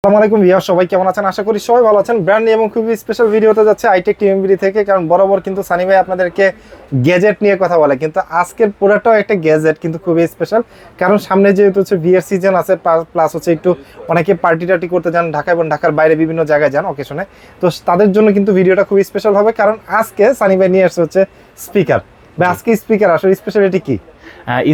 আসসালামু আলাইকুম ভিউয়ার, সবাই কেমন আছেন? আশা করি সবাই ভালো আছেন। ব্র্যান্ড নিউ এবং খুবই স্পেশাল ভিডিওতে যাচ্ছে আইটেক টিএমবিডি থেকে, কারণ বরাবর কিন্তু সানি ভাই আপনাদেরকে গ্যাজেট নিয়ে কথা বলে, কিন্তু আজকের পুরোটাও একটা গ্যাজেট, কিন্তু খুবই স্পেশাল। কারণ সামনে যেহেতু হচ্ছে বিয়ের সিজন আছে, প্লাস হচ্ছে একটু অনেকে পার্টি টার্টি করতে যান ঢাকা এবং ঢাকার বাইরে বিভিন্ন জায়গায় যান অকেশনে, তো তাদের জন্য কিন্তু ভিডিওটা খুবই স্পেশাল হবে। কারণ আজকে সানি ভাই নিয়ে আসছে হচ্ছে স্পিকার। ভাই আজকে স্পিকার আসলে স্পেশালিটি কি?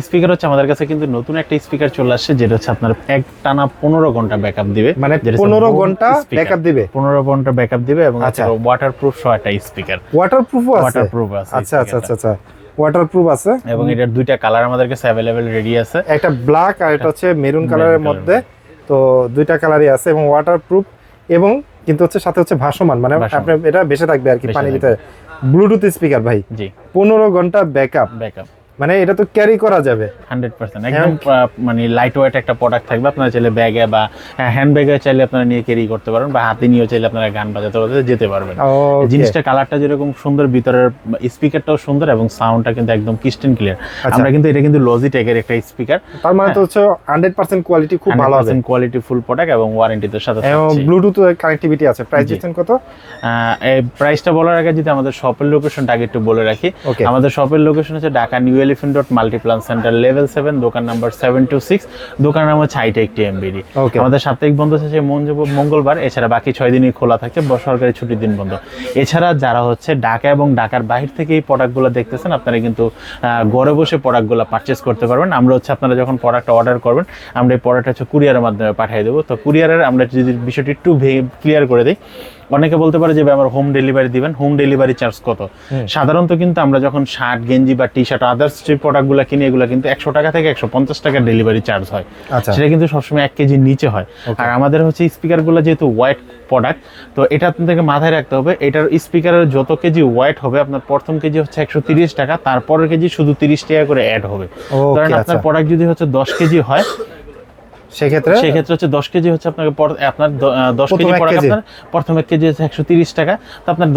স্পিকার হচ্ছে আমাদের কাছে কিন্তু নতুন একটা স্পিকার চলে আসছে, যেটা হচ্ছে আপনার এক টানা 15 ঘন্টা ব্যাকআপ দিবে। মানে 15 ঘন্টা ব্যাকআপ দিবে? 15 ঘন্টা ব্যাকআপ দিবে এবং আচ্ছা, ওয়াটারপ্রুফ সহ একটা স্পিকার। ওয়াটারপ্রুফও আছে? ওয়াটারপ্রুফ আছে। আচ্ছা আচ্ছা আচ্ছা আচ্ছা, ওয়াটারপ্রুফ আছে এবং এটার দুইটা কালার আমাদের কাছে अवेलेबल রেডি আছে, একটা ব্ল্যাক আর এটা হচ্ছে মেরুন কালারের মধ্যে। তো দুইটা কালারই আছে এবং ওয়াটারপ্রুফ, এবং কিন্তু হচ্ছে সাথে হচ্ছে ভাসমান, মানে আপনি এটা বেঁচে থাকবে আর কি পানির ভিতরে। ব্লুটুথ স্পিকার ভাই, জি 15 ঘন্টা ব্যাকআপ, মানে এটা তো ক্যারি করা যাবে 100%। একদম মানে লাইট ওয়েট একটা প্রোডাক্ট থাকবে। আপনারা চাইলে ব্যাগে বা হ্যান্ড ব্যাগে চাইলে আপনারা নিয়ে ক্যারি করতে পারবেন, বা হাতে নিয়ে চাইলে আপনারা গান বাজাতে বাজাতে যেতে পারবেন। জিনিসটা কালারটা যেরকম সুন্দর, ভিতরের স্পিকারটাও সুন্দর এবং সাউন্ডটা কিন্তু একদম ক্রিস্টাল ক্লিয়ার। আমরা কিন্তু এটা কিন্তু লজিটেকের একটা স্পিকার, তার মানে তো হচ্ছে 100% কোয়ালিটি খুব ভালো হবে, কোয়ালিটি ফুল প্রোডাক্ট এবং ওয়ারেন্টির সাথে থাকছে। ব্লুটুথ কানেক্টিভিটি আছে। প্রাইস দিচ্ছেন কত? এই প্রাইসটা বলার আগে যদি আমাদের শপের লোকেশনটা আগে একটু বলে রাখি। আমাদের শপের লোকেশন হচ্ছে Dhaka new elephant road Multiplan centre level 7, দোকান নাম্বার 726। দোকানের নাম হচ্ছে আইটেক টিএমবিডি। আমাদের সাপ্তাহিক বন্ধ হচ্ছে মঙ্গলবার, এছাড়া বাকি 6 দিনই খোলা থাকে, সরকারি ছুটির দিন বন্ধ। এছাড়া যারা হচ্ছে ঢাকা এবং ঢাকার বাহির থেকে এই প্রোডাক্টগুলো দেখতেছেন, আপনারা কিন্তু ঘরে বসে প্রোডাক্টগুলো পারচেস করতে পারবেন। আমরা হচ্ছে আপনারা যখন প্রোডাক্ট অর্ডার করবেন, আমরা এই প্রোডাক্ট হচ্ছে কুরিয়ারের মাধ্যমে পাঠিয়ে দেবো। তো কুরিয়ারের আমরা যদি বিষয়টি একটু ক্লিয়ার করে দিই, অনেকে বলতে পারে যে আমার হোম ডেলিভারি দিবেন, হোম ডেলিভারি চার্জ কত? সাধারণত কিন্তু আমরা যখন শার্ট গেঞ্জি বা টি শার্ট আদার্স যে প্রোডাক্টগুলো কিনি, এগুলো কিন্তু 100 টাকা থেকে 150 টাকা ডেলিভারি চার্জ হয়। সেটা কিন্তু সবসময় 1 কেজির নিচে হয়। আর আমাদের হচ্ছে স্পিকারগুলো যেহেতু ওয়াইট প্রোডাক্ট, তো এটা আপনাদেরকে মাথায় রাখতে হবে, এটার স্পিকারের যত কেজি ওয়াইট হবে, আপনার প্রথম কেজি হচ্ছে 130 টাকা, তারপরের কেজি শুধু 30 টাকা করে অ্যাড হবে। কারণ আপনার প্রোডাক্ট যদি হচ্ছে 10 কেজি হয়, সেক্ষেত্রে হচ্ছে 10 কেজি হচ্ছে আপনার 10 কেজি প্রোডাক্ট, আপনার প্রথম 1 কেজি হচ্ছে 130 টাকা, তো আপনার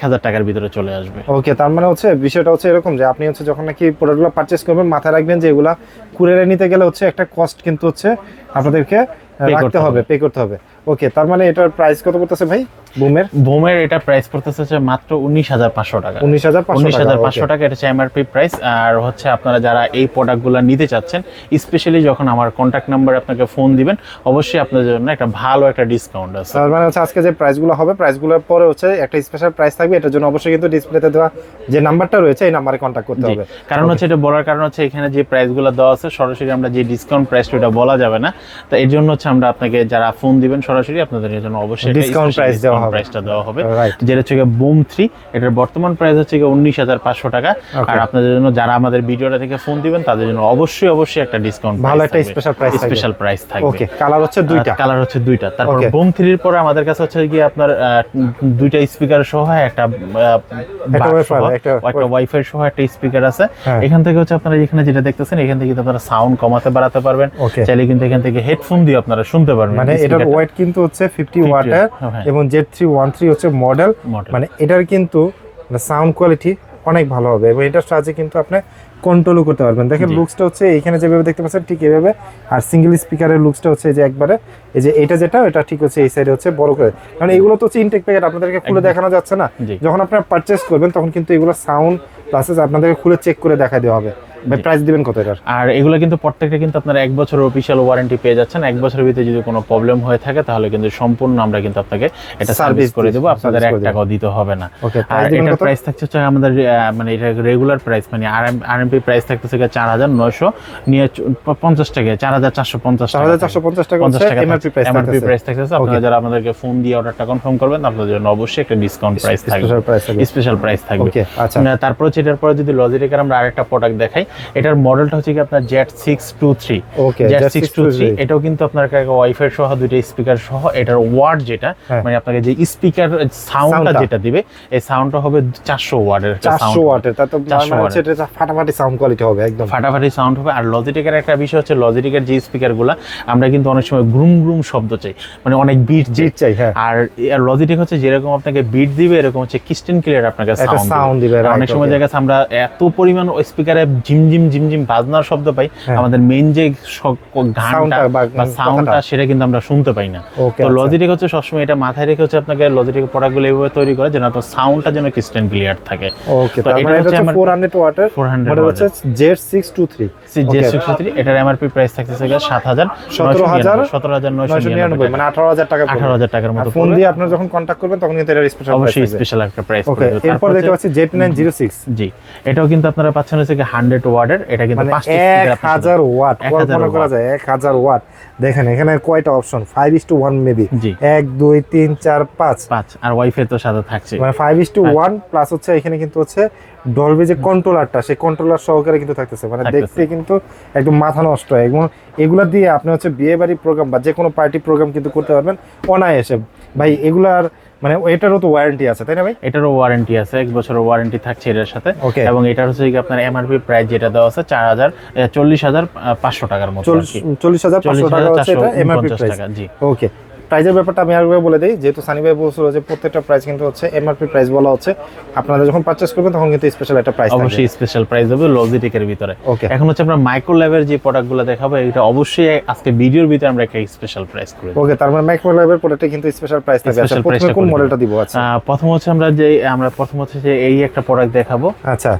1000 টাকার ভিতরে চলে আসবে। ওকে, তার মানে হচ্ছে বিষয়টা হচ্ছে এরকম যে আপনি হচ্ছে যখন নাকি প্রোডাক্টগুলো পারচেজ করবেন, মাথায় রাখবেন যে এগুলা কুরিয়ারে নিতে গেলে হচ্ছে একটা কস্ট কিন্তু হচ্ছে আপনাদেরকে রাখতে হবে, পে করতে হবে। ওকে, তার মানে এটার প্রাইস কত পড়তেছে ভাই? বুমের এটা প্রাইস পড়তেছে মাত্র 19,500 টাকা। 19,500 টাকা, এটা হচ্ছে এমআরপি প্রাইস। আর হচ্ছে আপনারা যারা এই প্রোডাক্টগুলো নিতে চাচ্ছেন, স্পেশালি যখন আমার কন্ট্যাক্ট নাম্বারে আপনাকে ফোন দিবেন, অবশ্যই আপনাদের জন্য একটা ভালো একটা ডিসকাউন্ট আছে। তার মানে হচ্ছে আজকে যে প্রাইসগুলো হবে, প্রাইসগুলোর পরে হচ্ছে একটা স্পেশাল প্রাইস থাকবে। এটার জন্য অবশ্যই কিন্তু ডিসপ্লেতে দেওয়া যে নাম্বারটা রয়েছে, এই নাম্বারে কন্ট্যাক্ট করতে হবে। কারণ হচ্ছে এটা বলার কারণ হচ্ছে এখানে যে প্রাইসগুলো দেওয়া আছে, সরাসরি আমরা যে ডিসকাউন্ট প্রাইসটা এটা বলা যাবে না। তো এর জন্য হচ্ছে আমরা আপনাকে যারা ফোন দিবেন সরাসরি, আপনাদের জন্য অবশ্যই ডিসকাউন্ট প্রাইসটা দেওয়া হবে, যেটা হচ্ছে বুম 3। এটার বর্তমান প্রাইস হচ্ছে 19,500 টাকা। আর আপনাদের জন্য যারা আমাদের ভিডিওটা থেকে ফোন দিবেন, তাদের জন্য অবশ্যই একটা ডিসকাউন্ট, ভালো একটা স্পেশাল প্রাইস থাকবে। ওকে, কালার হচ্ছে দুইটা। তারপর বুম 3 এর পরে আমাদের কাছে হচ্ছে কি আপনার দুইটা স্পিকার সহ একটা ওয়াইফাই সহ একটা স্পিকার আছে। এখান থেকে হচ্ছে আপনারা এখানে যেটা দেখতেছেন, এখান থেকে আপনারা সাউন্ড কমাতে বাড়াতে পারবেন, চাইলে কিন্তু এখান থেকে হেডফোন দিয়ে আপনারা শুনতে পারবেন। মানে এটার ওয়েট কিন্তু হচ্ছে 50 ওয়াটের এবং Z313 হচ্ছে মডেল, মানে এটার কিন্তু সাউন্ড কোয়ালিটি অনেক ভালো হবে এবং এটার সাহায্যে কিন্তু আপনি কন্ট্রোলও করতে পারবেন। দেখেন লুকসটা হচ্ছে এইখানে যেভাবে দেখতে পাচ্ছেন ঠিক এইভাবে, আর সিঙ্গেল স্পিকারের লুকসটা হচ্ছে যে একবারে এই যে এটা ঠিক হচ্ছে এই সাইডে হচ্ছে বড় করে, কারণ এগুলো তো হচ্ছে ইনটেক প্যাকেট, আপনাদেরকে খুলে দেখানো যাচ্ছে না। যখন আপনারা পারচেজ করবেন তখন কিন্তু এগুলো সাউন্ড প্লাস আপনাদেরকে খুলে চেক করে দেখা দেওয়া হবে। প্রাইস দিবেন কত এটার? আর এগুলো কিন্তু প্রত্যেকটা কিন্তু আপনারা 1 বছরের অফিশিয়াল ওয়ারেন্টি পেয়ে যাচ্ছেন। 1 বছরের ভিতরে যদি কোনো প্রবলেম হয়ে থাকে, তাহলে কিন্তু সম্পূর্ণ আমরা কিন্তু আপনাকে এটা সার্ভিস করে দেব, আপনাদের 1 টাকাও দিতে হবে না। আর এটার প্রাইস থাকছে আমাদের মানে এটা রেগুলার প্রাইস, মানে আরএমপি প্রাইস থাকতেছে 4,950 টাকা, 4,450 টাকা এমআরপি প্রাইস থাকতেছে। আপনারা যারা আমাদেরকে ফোন দিয়ে অর্ডারটা কনফার্ম করবেন, আপনাদের জন্য অবশ্যই একটা ডিসকাউন্ট প্রাইস থাকবে, স্পেশাল প্রাইস থাকবে। তারপর হচ্ছে এটার পরে যদি লজিটেকের আমরা আরেকটা প্রোডাক্ট দেখাই, এটার মডেলটা হচ্ছে কি আপনার Z623। Z623 এটাও কিন্তু আপনার ওয়াইফাই সহ দুইটা স্পিকার সহ, এটার ওয়াট যেটা মানে আপনাকে যে স্পিকার সাউন্ডটা যেটা দিবে, এই সাউন্ডটা হবে 400 ওয়াটের একটা সাউন্ড। 400 ওয়াটের, তা তো মানে এটা ফাটাফাটি সাউন্ড কোয়ালিটি হবে, একদম ফাটাফাটি সাউন্ড হবে। আর লজিটেকের একটা বিষয় হচ্ছে লজিটেকের যে স্পিকারগুলো আমরা কিন্তু অনেক সময় গ্রুম গ্রুম শব্দ চাই, মানে অনেক বিট চাই। হ্যাঁ, আর লজিটেক হচ্ছে যেরকম আপনাকে বিট দিবে এরকম হচ্ছে ক্রিস্টেন ক্লিয়ার আপনাকে সাউন্ড দিবে। অনেক সময় দেখা যাচ্ছে আমরা এত পরিমাণ স্পিকারে ঝিমঝিম ঝিমঝিম বাজনার শব্দ পাই, আমাদের মেইন যে গানটা বা সাউন্ডটা সেটা কিন্তু আমরা শুনতে পাই না। তো লজিটেক হচ্ছে সবসময় এটা মাথায় রেখে হচ্ছে আপনাকে লজিটেক প্রোডাক্টগুলো এইভাবে তৈরি করে যেন আপনার সাউন্ডটা যেন ক্রিস্টেন ক্লিয়ার থাকে। ওকে, তো এটা হচ্ছে 400 ওয়াটের, 400 মডেল হচ্ছে Z623। Z623 এটার এমআরপি প্রাইস থাকতেছে 17,999 মানে 18,000 টাকা, 18,000 টাকার মতো। ফোন দিয়ে আপনারা যখন কন্টাক্ট করবেন তখন কিন্তু এটার স্পেশাল প্রাইস, অবশ্যই স্পেশাল একটা প্রাইস ওকে। এরপর দেখতে পাচ্ছি Z906। জি, এটাও কিন্তু আপনারা পাচ্ছেন হচ্ছে 100 ওয়াটের, এটা কিন্তু 1000 ওয়াট, কল্পনা করা যায় 1000 ওয়াট। দেখেন এখানে কয়টা অপশন, 5:1 মেবি, 1 2 3 4 5 আর ওয়াইফাই তো সাথে থাকছে, মানে 5:1 প্লাস হচ্ছে এখানে কিন্তু হচ্ছে ডলবি যে কন্ট্রোলারটা, সেই কন্ট্রোলার সহকারে কিন্তু থাকতেছে, মানে দেখতে কিন্তু একদম মাথা নষ্ট। এবং এগুলা দিয়ে আপনি হচ্ছে বিয়ে বাড়ি প্রোগ্রাম বা যে কোনো পার্টি প্রোগ্রাম কিন্তু করতে পারবেন অনায়াসে। ভাই এগুলার মানে এটারও তো ওয়ারেন্টি আছে, তাই না ভাই? এটারও ওয়ারেন্টি আছে, 1 বছরের ওয়ারেন্টি থাকছে এটার সাথে। এবং এটার হচ্ছে কি আপনার এমআরপি প্রাইস যেটা দেওয়া আছে 40,500 টাকার মতো, 40,500 টাকা হচ্ছে এটা এমআরপি প্রাইস। জি, ওকে। প্রাইজের ব্যাপারটা আমি আরেকবার বলে দিই, যেহেতু সানি ভাই বলছিল যে প্রত্যেকটা প্রাইস কিন্তু হচ্ছে এমআরপি প্রাইস বলা হচ্ছে, আপনারা যখন পারচেজ করবেন তখন কিন্তু স্পেশাল একটা প্রাইস থাকবে, অবশ্যই স্পেশাল প্রাইস হবে লজিটেকের ভিতরে। এখন হচ্ছে আমরা মাইক্রোল্যাবের যে প্রোডাক্টগুলো দেখাবো এটা অবশ্যই আজকে ভিডিওর ভিতরে আমরা একটা স্পেশাল প্রাইস করে দেব। ওকে, তার মানে মাইক্রোল্যাবের প্রোডাক্টে কিন্তু স্পেশাল প্রাইস থাকবে। আচ্ছা, প্রথমে কোন মডেলটা দিব? আচ্ছা, প্রথম হচ্ছে আমরা প্রথম হচ্ছে যে এই একটা প্রোডাক্ট দেখাবো। আচ্ছা,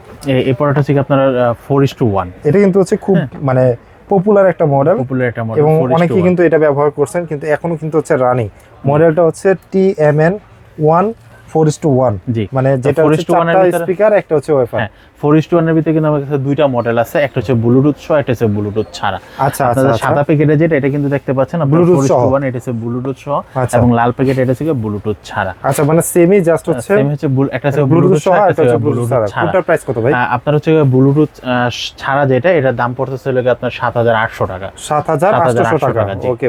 এই প্রোডাক্ট হচ্ছে কি আপনার 4:1, এটা কিন্তু হচ্ছে খুব মানে পপুলার একটা মডেল, এবং অনেকেই কিন্তু এটা ব্যবহার করছেন, কিন্তু এখনো কিন্তু হচ্ছে রানিং। মডেলটা হচ্ছে TMN 4:1, মানে যেটা হচ্ছে চারটা স্পিকার, একটা হচ্ছে ওয়াইফাই। 4:1 এর ভিতরে কিন্তু আমাদের কাছে দুইটা মডেল আছে, একটা হচ্ছে ব্লুটুথ সহ, একটা হচ্ছে ব্লুটুথ ছাড়া। আচ্ছা, আপনারা সাদা প্যাকেটে যেটা এটা কিন্তু দেখতে পাচ্ছেন ব্লুটুথ সহ, 4:1 এটা হচ্ছে ব্লুটুথ সহ, এবং লাল প্যাকেট এটা হচ্ছে ব্লুটুথ ছাড়া। আচ্ছা, মানে সেমই জাস্ট হচ্ছে সেম হচ্ছে একটা হচ্ছে ব্লুটুথ সহ, একটা হচ্ছে ব্লুটুথ ছাড়া। কোনটার প্রাইস কত ভাই? আপনার হচ্ছে ব্লুটুথ ছাড়া যেটা, এটার দাম পড়তেছে হলো আপনার 7,800 টাকা, 7,800 টাকা। ওকে,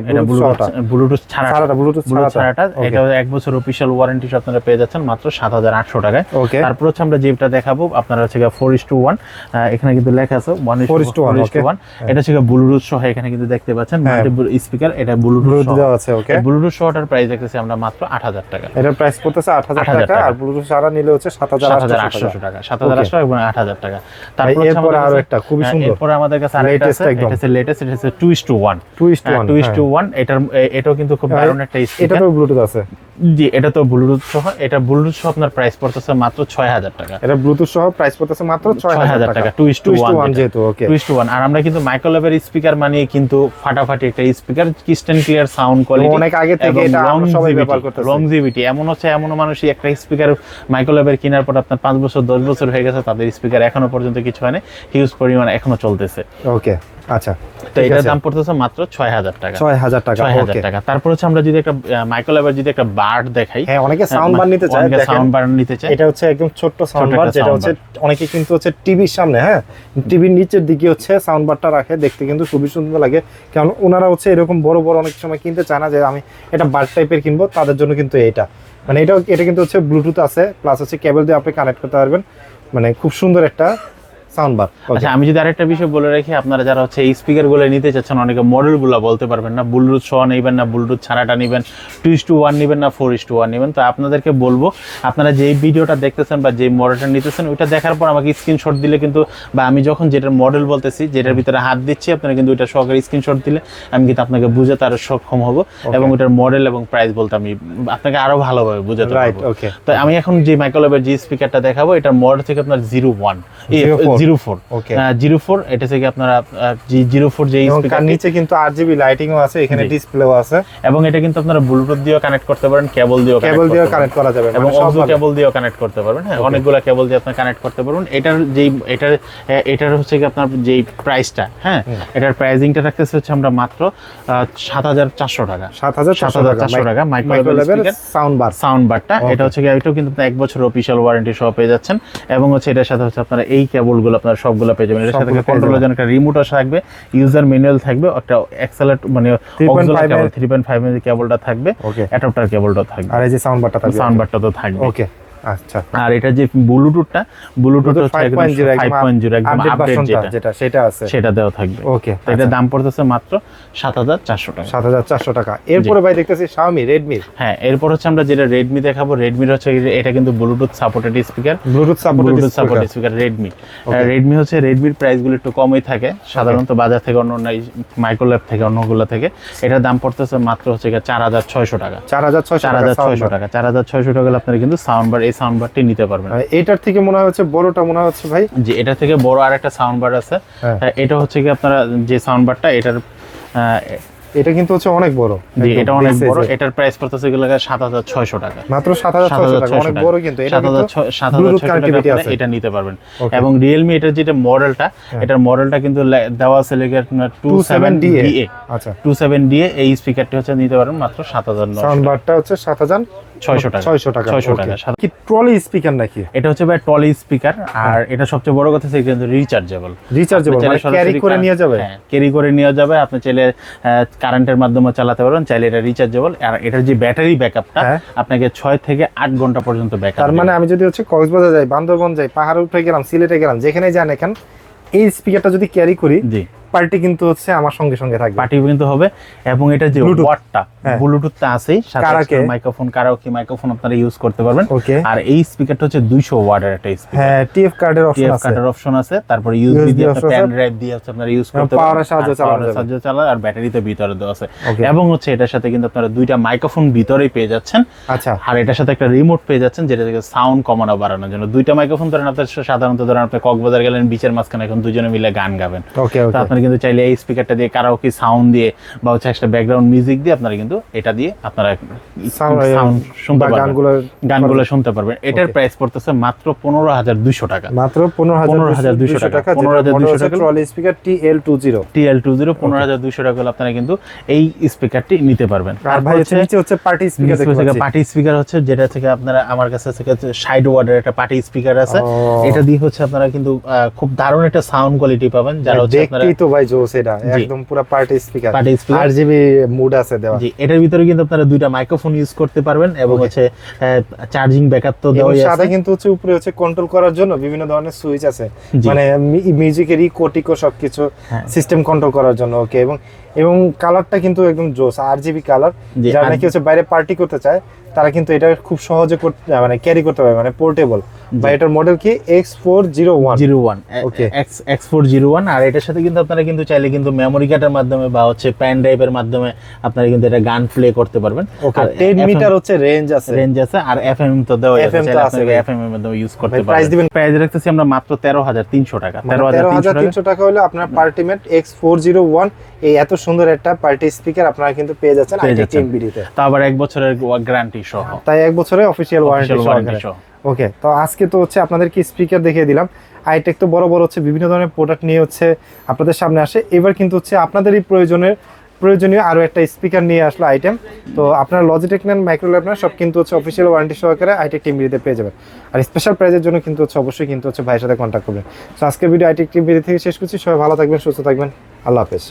ব্লুটুথ ছাড়াটা, ব্লুটুথ ছাড়াটা এটা 1 বছর অফিশিয়াল ওয়ারেন্টি আপনারা পেয়ে যাচ্ছেন মাত্র 7,800 টাকায়। তারপর হচ্ছে আমরা যেটা দেখাবো আপনারা হচ্ছে 4:1, এখানে কিন্তু লেখা আছে 1:1, এটা হচ্ছে ব্লুটুথ সহ, এখানে কিন্তু দেখতে পাচ্ছেন মাল্টিপল স্পিকার, এটা ব্লুটুথ দেওয়া আছে। ওকে, ব্লুটুথ সহটার প্রাইস দেখতেছি আমরা মাত্র 8,000 টাকা। এটার প্রাইস পড়তেছে 8,000 টাকা, আর ব্লুটুথ ছাড়া নিলে হচ্ছে 7,800 টাকা, 7,800 এবং 8,000 টাকা। তারপর এরপর আরো একটা খুবই সুন্দর, এরপর আমাদের কাছে আরেকটা আছে, এটা হচ্ছে লেটেস্ট, এটা হচ্ছে 2:1, এটাও কিন্তু খুব দারুণ একটা স্পিকার। এটা তো ব্লুটুথ আছে। জি, এটা তো ব্লুটুথ সহ, এটা ব্লুটুথ সহ আপনার প্রাইস পড়তেছে মাত্র 6,000 টাকা। এটা ব্লুটুথ সহ প্রাইস পড়তেছে মাত্র 6,000 টাকা, 2:1 যেহেতু। ওকে, 2:1। আর আমরা কিন্তু মাইক্রোল্যাবের স্পিকার মানে কিন্তু ফাটাফাটি একটা স্পিকার, ক্রিস্টেন ক্লিয়ার সাউন্ড কোয়ালিটি, অনেক আগে থেকে এটা আমরা সবাই ব্যবহার করতেছি। লংজিভিটি এমন হচ্ছে, এমন মানুষই একটা স্পিকার মাইক্রোল্যাবের কেনার পর আপনার 5 বছর 10 বছর হয়ে গেছে, তাদের স্পিকার এখনো পর্যন্ত কিছু হয় না, হিউজ পরিমাণ এখনো চলতেছে। ওকে, আচ্ছা, তো এটার দাম পড়তেছে মাত্র 6,000 টাকা, 6,000 টাকা। 6,000 টাকা। তারপর হচ্ছে আমরা যদি একটা মাইক্রোল্যাবের যদি একটা বার্ড দেখাই, হ্যাঁ, অনেকে সাউন্ড বার নিতে চায়, দেখেন সাউন্ড বার নিতে চায়, এটা হচ্ছে একদম ছোট্ট সাউন্ড বার, যেটা হচ্ছে অনেকে কিন্তু হচ্ছে টিভির সামনে, হ্যাঁ, টিভির নিচের দিকে হচ্ছে সাউন্ড বারটা রাখে, দেখতে কিন্তু খুবই সুন্দর লাগে। কারণ ওনারা হচ্ছে এরকম বড় বড় অনেক সময় কিনতে চায় না যে আমি এটা বার্ড টাইপের কিনবো, তাদের জন্য কিন্তু এটা মানে এটা কিন্তু হচ্ছে ব্লুটুথ আছে, প্লাস হচ্ছে কেবল দিয়ে আপনি কানেক্ট করতে পারবেন, মানে খুব সুন্দর একটা সাউন্ড বার। আচ্ছা, আমি যদি আরেকটা বিষয় বলে রাখি, আপনারা যারা হচ্ছে এই স্পিকার গুলো নিতে চাচ্ছেন, অনেকে মডেল গুলো বলতে পারবেন না, ব্লুটুথ সহ নেবেন না ব্লুটুথ ছাড়াটা নেবেন, 2:1 নেবেন না 4:1 নেবেন, তো আপনাদেরকে বলবো আপনারা যেই ভিডিওটা দেখতেছেন বা যে মডেলটা নিতেছেন ওইটা দেখার পর আমাকে স্ক্রিনশট দিলে কিন্তু, বা আমি যখন যেটার মডেল বলতেছি, যেটার ভিতরে হাত দিচ্ছি, আপনারা কিন্তু ওইটা সহকারে স্ক্রিনশট দিলে আমি কিন্তু আপনাকে বুঝাতে আরো সক্ষম হব, এবং ওইটার মডেল এবং প্রাইস বলতে আমি আপনাকে আরো ভালোভাবে বুঝাতে পারবো। তো আমি এখন যে মাইক্রোল্যাবের যে স্পিকারটা দেখাবো, এটার মডেল থেকে আপনার 04, এটা থেকে আপনারা 04 যে স্পিকার, নিচে কিন্তু RGB লাইটিংও আছে, এখানে ডিসপ্লেও আছে, এবং এটা কিন্তু আপনারা ব্লুটুথ দিয়েও কানেক্ট করতে পারেন, কেবল দিয়েও কানেক্ট করা যাবে, এবং অক্সো কেবল দিয়েও কানেক্ট করতে পারবেন। হ্যাঁ, অনেকগুলো কেবল দিয়ে আপনি কানেক্ট করতে পারবেন। এটার হচ্ছে কি আপনার যেই প্রাইসটা, হ্যাঁ, এটার প্রাইসিংটা রাখতেছে হচ্ছে আমরা মাত্র 7,400 টাকা, 7,400 টাকা মাইক্রোল্যাবের সাউন্ড বারটা। এটা হচ্ছে কি, এটাও কিন্তু 1 বছর অফিশিয়াল ওয়ারেন্টি সহ পেয়ে যাচ্ছেন, এবং হচ্ছে এটার সাথে হচ্ছে আপনারা এই কেবলগুলো আপনারা সবগুলো পেয়ে যাবেন। এর সাথে কন্ট্রোলের জন্য একটা রিমোটও থাকবে, ইউজার ম্যানুয়াল থাকবে, একটা এক্সেলেট মানে 3.5 কেবলটা থাকবে, অ্যাডাপ্টার কেবলটাও থাকবে, আর এই যে সাউন্ড বারটা তো থাকবে। ওকে, আচ্ছা, আর এটা যে ব্লুটুথটা হচ্ছে একদম 5.0 একদম আপডেট যেটা সেটা আছে, সেটা দেওয়া থাকবে। ওকে, তো এটা দাম পড়তেছে মাত্র 7,400 টাকা। 7,400 টাকা। এরপরে ভাই দেখতেছি Xiaomi Redmi। হ্যাঁ, এরপর হচ্ছে আমরা যেটা Redmi দেখাবো, Redmi হচ্ছে এটা কিন্তু Bluetooth supported speaker, Bluetooth supported speaker Redmi। Redmi হচ্ছে Redmi এর প্রাইস গুলো একটু কমই থাকে সাধারণত বাজার থেকে, অন্য মাইক্রোল্যাব থেকে, অন্যগুলো থেকে। এটার দাম পড়তেছে মাত্র হচ্ছে 4,600 টাকা। 4,600 টাকা। 4,600 টাকা আপনারা কিন্তু সাউন্ড বার, এই সাউন্ড বারটি নিতে পারবেন। এটার থেকে মনে হচ্ছে বড়টা মনে হচ্ছে ভাই, যে এটা থেকে বড় আরেকটা সাউন্ড বার আছে। এটা হচ্ছে কি আপনারা যে সাউন্ড বারটা, এটা কিন্তু হচ্ছে অনেক বড়, জি এটা অনেক বড়। এটার প্রাইস পড়তেছে 7,600 টাকা, মাত্র 7,600 টাকা, অনেক বড়। কিন্তু এটা কিন্তু 7,600 টাকা এটা নিতে পারবেন। এবং Realme এটার যেটা মডেলটা, এটার মডেলটা কিন্তু দেওয়া আছে লেগে 27DA। আচ্ছা, 27DA এই স্পিকারটি হচ্ছে নিতে পারবেন মাত্র 7,900 সাউন্ড বারটা হচ্ছে 7,600 টাকা। 600 টাকা। কি ট্রলি স্পিকার নাকি? এটা হচ্ছে ভাই টলি স্পিকার। আর এটা সবচেয়ে বড় কথা, সেটা কিন্তু রিচার্জেবল, মানে ক্যারি করে নিয়ে যাবে। হ্যাঁ, ক্যারি করে নিয়ে যাবে। আপনি চাইলে কারেন্টের মাধ্যমে চালাতে পারবেন, চাইলে এটা রিচার্জেবল। আর এটার যে ব্যাটারি ব্যাকআপটা আপনাকে 6 থেকে 8 ঘন্টা পর্যন্ত ব্যাকআপ। তার মানে আমি যদি হচ্ছে কক্সবাজার যাই, বান্দরবন যাই, পাহাড়ে উঠে গেলাম, সিলেটে গেলাম, যেখানে যান এখন এই স্পিকারটা যদি ক্যারি করি, জি পার্টি কিন্তু হচ্ছে আমার সঙ্গে সঙ্গে থাকবে, পার্টি কিন্তু হবে। এবং এটা যে ওয়াটটা, ব্লুটুথটা আছেই, সাথে মাইক্রোফোন, কারাওকে মাইক্রোফোন আপনারা ইউজ করতে পারবেন। আর এই স্পিকারটা হচ্ছে 200 ওয়াটের একটা স্পিকার। হ্যাঁ, টিএফ কার্ডের অপশন আছে। তারপর ইউএসবি দিয়ে, আপনি পেন ড্রাইভ দিয়ে আপনারা ইউজ করতে পারবেন, পাওয়ারের সাহায্যে চালানো। আর ব্যাটারিতে ভিতরে দেওয়া আছে। এবং হচ্ছে এটার সাথে কিন্তু আপনারা দুইটা মাইক্রোফোন ভিতরেই পেয়ে যাচ্ছেন। আচ্ছা, আর এটার সাথে একটা রিমোট পেয়ে যাচ্ছেন, যেটা থেকে সাউন্ড কমানো বাড়ানোর জন্য। দুইটা মাইক্রোফোন ধরেন আপনার, সাধারণত ধরেন আপনি কক্সবাজার গেলেন, বিচের মাঝখানে, এখন দুজনে মিলে গান গাবেন, তো আপনারা কিন্তু চাইলে এই স্পিকারটা দিয়ে, কারাওকে সাউন্ড দিয়ে, বা হচ্ছে একটা ব্যাকগ্রাউন্ড মিউজিক দিয়ে আপনারা কিন্তু এটা দিয়ে আপনারা সাউন্ড শুনতে পারবেন, গানগুলো শুনতে পারবেন। এটার প্রাইস পড়তেছে মাত্র 15,200 টাকা। মাত্র 15,200 টাকা। 15,200 টাকা ট্রলি স্পিকার TL20 15,200 টাকা হলে আপনারা কিন্তু এই স্পিকারটি নিতে পারবেন। আর ভাই নিচে হচ্ছে পার্টি স্পিকার, পার্টি স্পিকার হচ্ছে, যেটা থেকে আপনারা, আমার কাছে 60 ওয়াটের একটা পার্টি স্পিকার আছে। এটা দিয়ে হচ্ছে আপনারা কিন্তু খুব দারুণ একটা সাউন্ড কোয়ালিটি পাবেন। যারা হচ্ছে আপনারা দেখতেই তো ভাই জোস, এটা একদম পুরো পার্টি স্পিকার, RGB মুড আছে দেওয়া। জি, এটার ভিতরে কিন্তু আপনারা দুইটা মাইক্রোফোন ইউজ করতে পারবেন। এবং হচ্ছে চার্জিং ব্যাকআপ তো দেওয়াই আছে। সাথে কিন্তু হচ্ছে উপরে হচ্ছে কন্ট্রোল করার জন্য বিভিন্ন ধরনের সুইচ আছে, মানে মিউজিকের কোটিকো সবকিছু সিস্টেম কন্ট্রোল করার জন্য। ওকে, এবং কালারটা কিন্তু একদম জোস, RGB কালার। যারা নাকি হচ্ছে বাইরে পার্টি করতে চায়, তারা কিন্তু এটা খুব সহজে মানে ক্যারি করতে পারবে, মানে পোর্টেবল। বা এটার মডেল কি X401। ওকে, X401। আর এটার সাথে কিন্তু আপনারা কিন্তু চাইলে কিন্তু মেমোরি কার্ডের মাধ্যমে বা হচ্ছে পেন ড্রাইভের মাধ্যমে আপনারা কিন্তু এটা গান প্লে করতে পারবেন। আর 10 মিটার হচ্ছে রেঞ্জ আছে। আর FM তো দেওয়া আছে, চাইলে FM এর মাধ্যমে ইউজ করতে পারবেন। প্রাইস দিবেন, প্রাইস রাখতেছি আমরা মাত্র 13,300 টাকা। 13,300 টাকা হলে আপনার পার্টিমেট X401 এই এত সুন্দর একটা পার্টি স্পিকার আপনারা কিন্তু পেয়ে যাচ্ছেন ITEC-MBD-তে। তো আবার 1 বছরের গ্যারান্টি সহ, তাই 1 বছরের অফিশিয়াল ওয়ারেন্টি সহ। ওকে, তো আজকে তো হচ্ছে আপনাদেরকে স্পিকার দেখিয়ে দিলাম। আইটেক তো বড় হচ্ছে বিভিন্ন ধরনের প্রোডাক্ট নিয়ে হচ্ছে আপনাদের সামনে আসে। এবার কিন্তু হচ্ছে আপনাদেরই প্রয়োজনীয় আরো একটা স্পিকার নিয়ে আসলো আইটেম। তো আপনারা লজিটেক নেন, মাইক্রোল্যাব নেন, সব কিন্তু হচ্ছে অফিশিয়াল ওয়ারেন্টি সহকারে ITEC-MBD-তে পেয়ে যাবেন। আর স্পেশাল প্রাইজের জন্য কিন্তু হচ্ছে অবশ্যই কিন্তু হচ্ছে ভাইয়ের সাথে কন্ট্যাক্ট করবেন। তো আজকের ভিডিও ITEC-MBD থেকে শেষ করছি। সবাই ভালো থাকবেন, সুস্থ থাকবেন, আল্লাহ হাফেজ।